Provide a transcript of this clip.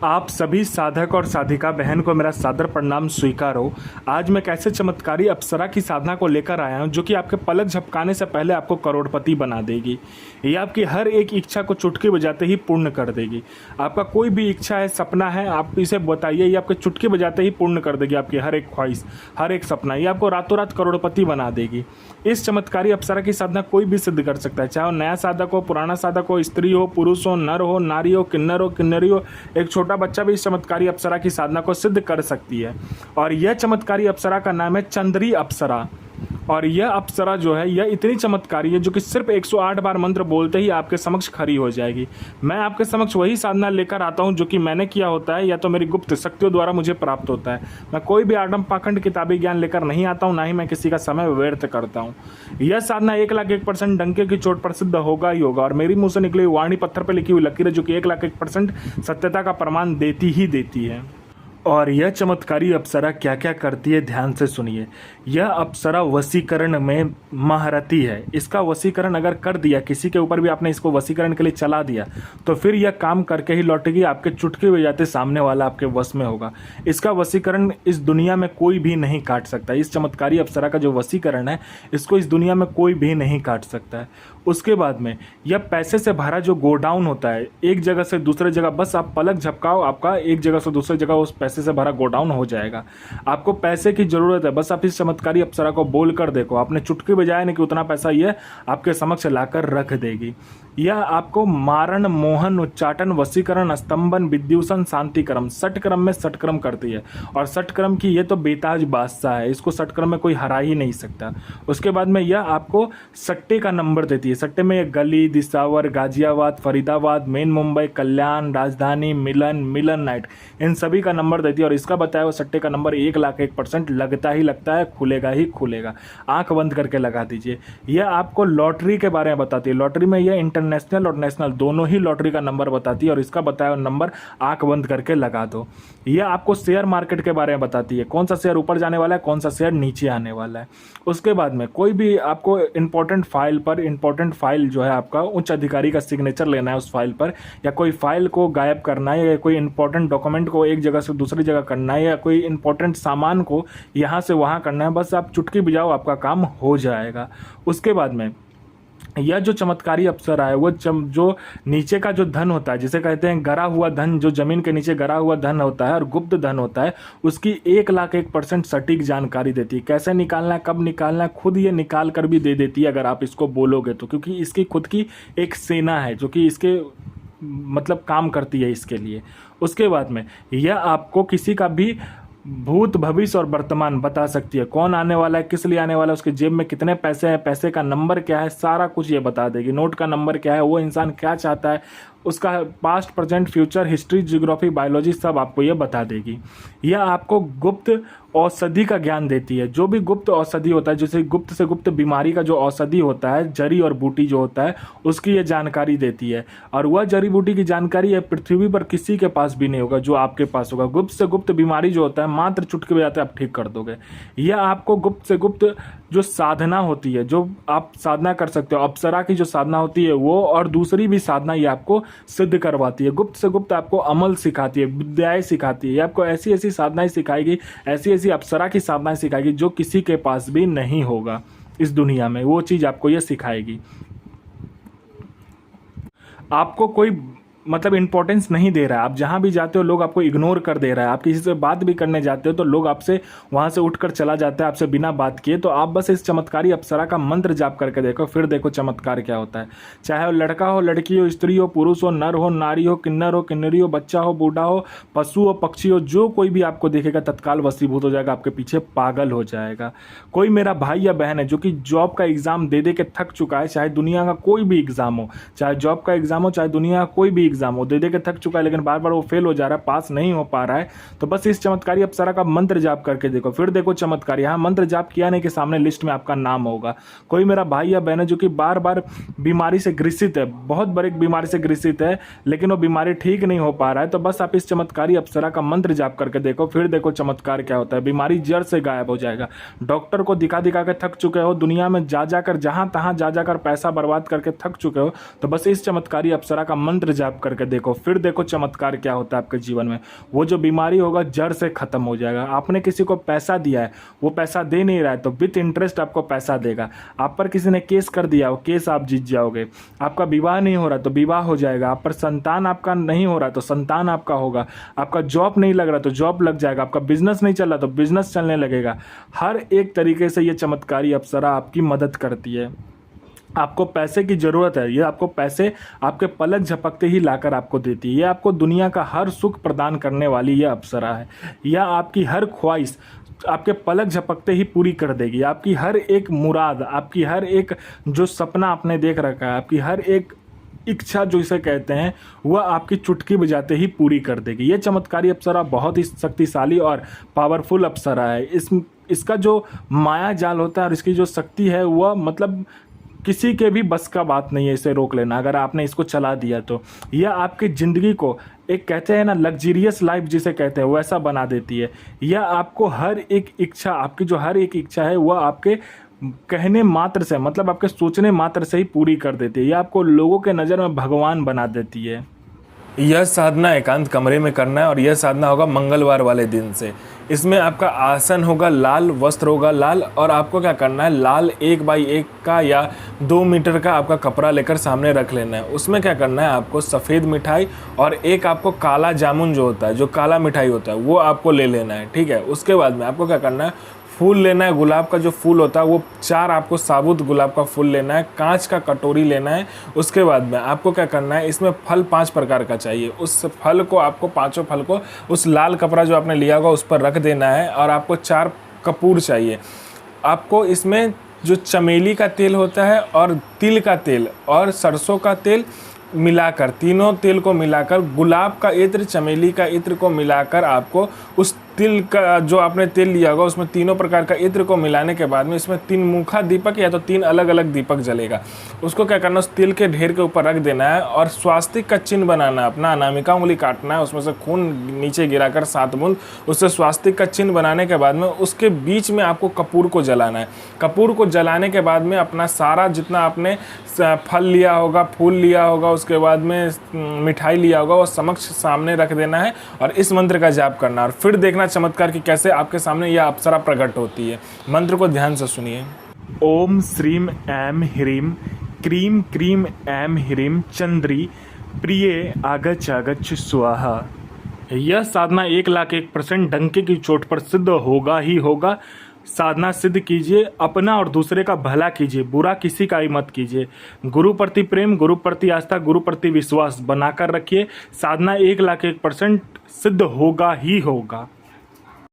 आप सभी साधक और साधिका बहन को मेरा सादर प्रणाम स्वीकार हो। आज मैं कैसे चमत्कारी अप्सरा की साधना को लेकर आया हूं जो कि आपके पलक झपकाने से पहले आपको करोड़पति बना देगी। ये आपकी हर एक इच्छा को चुटकी बजाते ही पूर्ण कर देगी। आपका कोई भी इच्छा है, सपना है, आप इसे बताइए, ये आपके चुटकी बजाते ही पूर्ण कर देगी। आपकी हर एक ख्वाहिश, हर एक सपना, ये आपको रातों रात करोड़पति बना देगी। इस चमत्कारी अप्सरा की साधना कोई भी सिद्ध कर सकता है, चाहे वो नया साधक हो, पुराना साधक हो, स्त्री हो, पुरुष हो, नर हो, नारी हो, किन्नरी हो, एक छोटा बच्चा भी इस चमत्कारी अप्सरा की साधना को सिद्ध कर सकती है। और यह चमत्कारी अप्सरा का नाम है चंद्री अप्सरा। और यह अप्सरा जो है, यह इतनी चमत्कारी है जो कि सिर्फ 108 बार मंत्र बोलते ही आपके समक्ष खड़ी हो जाएगी। मैं आपके समक्ष वही साधना लेकर आता हूं जो कि मैंने किया होता है या तो मेरी गुप्त शक्तियों द्वारा मुझे प्राप्त होता है। मैं कोई भी आडम पाखंड किताबी ज्ञान लेकर नहीं आता हूं, ना ही मैं किसी का समय व्यर्थ करता हूं। यह साधना 1,01% डंके की चोट पर सिद्ध होगा ही होगा। और मेरी मुंह से निकली वाणी पत्थर पर लिखी हुई लकीर जो कि 1,01% सत्यता का प्रमाण देती ही देती है। और यह चमत्कारी अप्सरा क्या क्या करती है, ध्यान से सुनिए। यह अप्सरा वशीकरण में महारथी है। इसका वशीकरण अगर कर दिया, किसी के ऊपर भी आपने इसको वशीकरण के लिए चला दिया, तो फिर यह काम करके ही लौटेगी। आपके चुटकी बजाते सामने वाला आपके वश में होगा। इसका वशीकरण इस दुनिया में कोई भी नहीं काट सकता। इस चमत्कारी अप्सरा का जो वशीकरण है, इसको इस दुनिया में कोई भी नहीं काट सकता है। उसके बाद में यह पैसे से भरा जो गोडाउन होता है, एक जगह से दूसरे जगह बस आप पलक झपकाओ, आपका एक जगह से दूसरी जगह उस पैसे से भरा गोडाउन हो जाएगा। आपको पैसे की जरूरत है, बस आप इस चमत्कारी अप्सरा को बोल कर देखो। आपने चुटकी बजाया नहीं कि उतना पैसा यह आपके समक्ष लाकर रख देगी। यह आपको मारण, मोहन, उच्चाटन, वशीकरण, स्तंभन, विद्युषण, शांतिक्रम, षटक्रम में षटक्रम करती है। और षटक्रम की ये तो बेताज बादशाह है, इसको षटक्रम में कोई हरा ही नहीं सकता। उसके बाद में यह आपको सट्टे का नंबर देती है। सट्टे में गली, दिसावर, गाजियाबाद, फरीदाबाद, मेन मुंबई, कल्याण, राजधानी, मिलन नाइट, इन सभी का नंबर देती है। और इसका बताया हुआ सट्टे का नंबर 1,01% लगता ही लगता है, खुलेगा ही खुलेगा। आंख बंद करके लगा दीजिए। यह आपको लॉटरी के बारे में बताती है। लॉटरी में यह इंटरनेशनल और नेशनल दोनों ही लॉटरी का नंबर बताती है। और इसका बताया हुआ नंबर आंख बंद करके लगा दो। यह आपको शेयर मार्केट के बारे में बताती है, कौन सा शेयर ऊपर जाने वाला है, कौन सा शेयर नीचे आने वाला है। उसके बाद में कोई भी आपको इंपॉर्टेंट फाइल जो है, आपका उच्च अधिकारी का सिग्नेचर लेना है उस फाइल पर, या कोई फाइल को गायब करना है, या कोई इंपॉर्टेंट डॉक्यूमेंट को एक जगह से दूसरी जगह करना है, या कोई इंपॉर्टेंट सामान को यहाँ से वहाँ करना है, बस आप चुटकी बजाओ, आपका काम हो जाएगा। उसके बाद में यह जो चमत्कारी अप्सरा है, वो जो नीचे का जो धन होता है, जिसे कहते हैं गरा हुआ धन, जो जमीन के नीचे गरा हुआ धन होता है और गुप्त धन होता है, उसकी 1,01% सटीक जानकारी देती है। कैसे निकालना है, कब निकालना है, खुद ये निकाल कर भी दे देती है अगर आप इसको बोलोगे तो। क्योंकि इसकी खुद की एक सेना है जो कि इसके मतलब काम करती है इसके लिए। उसके बाद में यह आपको किसी का भी भूत, भविष्य और वर्तमान बता सकती है। कौन आने वाला है, किस लिए आने वाला है, उसके जेब में कितने पैसे हैं, पैसे का नंबर क्या है, सारा कुछ ये बता देगी। नोट का नंबर क्या है, वो इंसान क्या चाहता है, उसका past, present, future, history, geography, biology सब आपको ये बता देगी। यह आपको गुप्त औषधि का ज्ञान देती है। जो भी गुप्त औषधि होता है, जैसे गुप्त से गुप्त बीमारी का जो औषधि होता है, जड़ी और बूटी जो होता है, उसकी ये जानकारी देती है। और वह जड़ी बूटी की जानकारी है पृथ्वी पर किसी के पास भी नहीं होगा जो आपके पास होगा। गुप्त से गुप्त बीमारी जो होता है, मात्र चुटकी बजाते आप ठीक कर दोगे। यह आपको गुप्त से गुप्त जो साधना होती है, जो आप साधना कर सकते हो, अप्सरा की जो साधना होती है वो, और दूसरी भी साधना ये आपको सिद्ध करवाती है। गुप्त से गुप्त आपको अमल सिखाती है, विद्याएं सिखाती है। ये आपको ऐसी ऐसी साधनाएं सिखाएगी, ऐसी ऐसी अप्सरा की साधनाएं सिखाएगी जो किसी के पास भी नहीं होगा इस दुनिया में। वो चीज़ आपको ये सिखाएगी। आपको कोई मतलब इंपॉर्टेंस नहीं दे रहा है। आप जहाँ भी जाते हो लोग आपको इग्नोर कर दे रहा है। आप किसी से बात भी करने जाते हो तो लोग आपसे वहाँ से उठकर चला जाता है आपसे बिना बात किए। तो आप बस इस चमत्कारी अप्सरा का मंत्र जाप करके देखो, फिर देखो चमत्कार क्या होता है। चाहे वो लड़का हो, लड़की हो, स्त्री हो, पुरुष हो, नर हो, नारी हो, किन्नरी हो, बच्चा हो, बूढ़ा हो, पशु हो, पक्षी हो, जो कोई भी आपको देखेगा तत्काल वशीभूत हो जाएगा, आपके पीछे पागल हो जाएगा। कोई मेरा भाई या बहन है जो कि जॉब का एग्जाम दे दे के थक चुका है, चाहे दुनिया का कोई भी एग्जाम हो, चाहे जॉब का एग्जाम हो, चाहे दुनिया का कोई भी एग्जाम हो, दे के थक चुका है, लेकिन बार बार वो फेल हो जा रहा है, पास नहीं हो पा रहा है, तो बस इस चमत्कारी अप्सरा का मंत्र जाप करके देखो, फिर देखो चमत्कार। यहाँ मंत्र जाप किया नहीं कि सामने लिस्ट में आपका नाम होगा। कोई मेरा भाई या बहन है जो कि बार बार बीमारी से ग्रसित है, बहुत बड़ी बीमारी से ग्रसित है, लेकिन वो बीमारी ठीक नहीं हो पा रहा है, तो बस आप इस चमत्कारी अप्सरा का मंत्र जाप करके देखो, फिर देखो चमत्कार क्या होता है। बीमारी जड़ से गायब हो जाएगा। डॉक्टर को दिखा दिखा के थक चुके हो, दुनिया में जा जाकर जहां तहां जा जाकर पैसा बर्बाद करके थक चुके हो, तो बस इस चमत्कारी अप्सरा का मंत्र जाप करके देखो, फिर देखो चमत्कार क्या होता है आपके जीवन में। वो जो बीमारी होगा जड़ से ख़त्म हो जाएगा। आपने किसी को पैसा दिया है, वो पैसा दे नहीं रहा है, तो विथ इंटरेस्ट आपको पैसा देगा। आप पर किसी ने केस कर दिया, वो केस आप जीत जाओगे। आपका विवाह नहीं हो रहा तो विवाह हो जाएगा। आप पर संतान आपका नहीं हो रहा तो संतान आपका होगा। आपका जॉब नहीं लग रहा तो जॉब लग जाएगा। आपका बिजनेस नहीं चल रहा तो बिजनेस चलने लगेगा। हर एक तरीके से ये चमत्कारी अप्सरा आपकी मदद करती है। आपको पैसे की ज़रूरत है, ये आपको पैसे आपके पलक झपकते ही लाकर आपको देती है। ये आपको दुनिया का हर सुख प्रदान करने वाली ये अप्सरा है। यह आपकी हर ख्वाहिश आपके पलक झपकते ही पूरी कर देगी। आपकी हर एक मुराद, आपकी हर एक जो सपना आपने देख रखा है, आपकी हर एक इच्छा जो इसे कहते हैं, वह आपकी चुटकी बजाते ही पूरी कर देगी। ये चमत्कारी अप्सरा बहुत ही शक्तिशाली और पावरफुल अप्सरा है। इसका जो माया जाल होता है और इसकी जो शक्ति है, वह मतलब किसी के भी बस का बात नहीं है इसे रोक लेना। अगर आपने इसको चला दिया तो यह आपकी ज़िंदगी को एक कहते हैं ना लग्जरियस लाइफ जिसे कहते हैं वैसा बना देती है। यह आपको हर एक इच्छा, आपकी जो हर एक इच्छा है वह आपके कहने मात्र से, मतलब आपके सोचने मात्र से ही पूरी कर देती है। यह आपको लोगों के नज़र में भगवान बना देती है। यह साधना एकांत कमरे में करना है और यह साधना होगा मंगलवार वाले दिन से। इसमें आपका आसन होगा लाल, वस्त्र होगा लाल, और आपको क्या करना है, लाल 1x1 का या 2 मीटर का आपका कपड़ा लेकर सामने रख लेना है। उसमें क्या करना है, आपको सफ़ेद मिठाई और एक आपको काला जामुन जो होता है, जो काला मिठाई होता है, वो आपको ले लेना है। ठीक है। उसके बाद में आपको क्या करना है, फूल लेना है। गुलाब का जो फूल होता है वो 4 आपको साबुत गुलाब का फूल लेना है। कांच का कटोरी लेना है। उसके बाद में आपको क्या करना है, इसमें फल 5 प्रकार का चाहिए। उस फल को आपको, पांचों फल को उस लाल कपड़ा जो आपने लिया होगा उस पर रख देना है। और आपको 4 कपूर चाहिए। आपको इसमें जो चमेली का तेल होता है और तिल का तेल और सरसों का तेल मिलाकर, तीनों तेल को मिलाकर, गुलाब का इत्र, चमेली का इत्र को मिलाकर आपको उस तिल का जो आपने तेल लिया होगा उसमें तीनों प्रकार का इत्र को मिलाने के बाद में इसमें 3 मुखा दीपक या तो 3 अलग अलग दीपक जलेगा। उसको क्या करना, उस तिल के ढेर के ऊपर रख देना है और स्वास्तिक का चिन्ह बनाना है। अपना अनामिका उंगली काटना है, उसमें से खून नीचे गिराकर 7 बूंद, उससे स्वास्तिक का चिन्ह बनाने के बाद में उसके बीच में आपको कपूर को जलाना है। कपूर को जलाने के बाद में अपना सारा जितना आपने फल लिया होगा, फूल लिया होगा, उसके बाद में मिठाई लिया होगा, वो समक्ष सामने रख देना है और इस मंत्र का जाप करना है। और फिर देखना चमत्कार की कैसे आपके सामने यह अप्सरा प्रकट होती है। मंत्र को ध्यान से सुनिए। ओम श्रीम ऐम ह्रीम क्रीम क्रीम ऐम ह्रीम चंद्री प्रिय आगच आगच स्वाहा। यह साधना 1,01,000% डंके की चोट पर सिद्ध होगा ही होगा। साधना सिद्ध कीजिए, अपना और दूसरे का भला कीजिए, बुरा किसी का ही मत कीजिए। गुरु प्रति प्रेम, गुरु प्रति आस्था, गुरु प्रति विश्वास बनाकर रखिए। साधना 1,01,000% सिद्ध होगा ही होगा।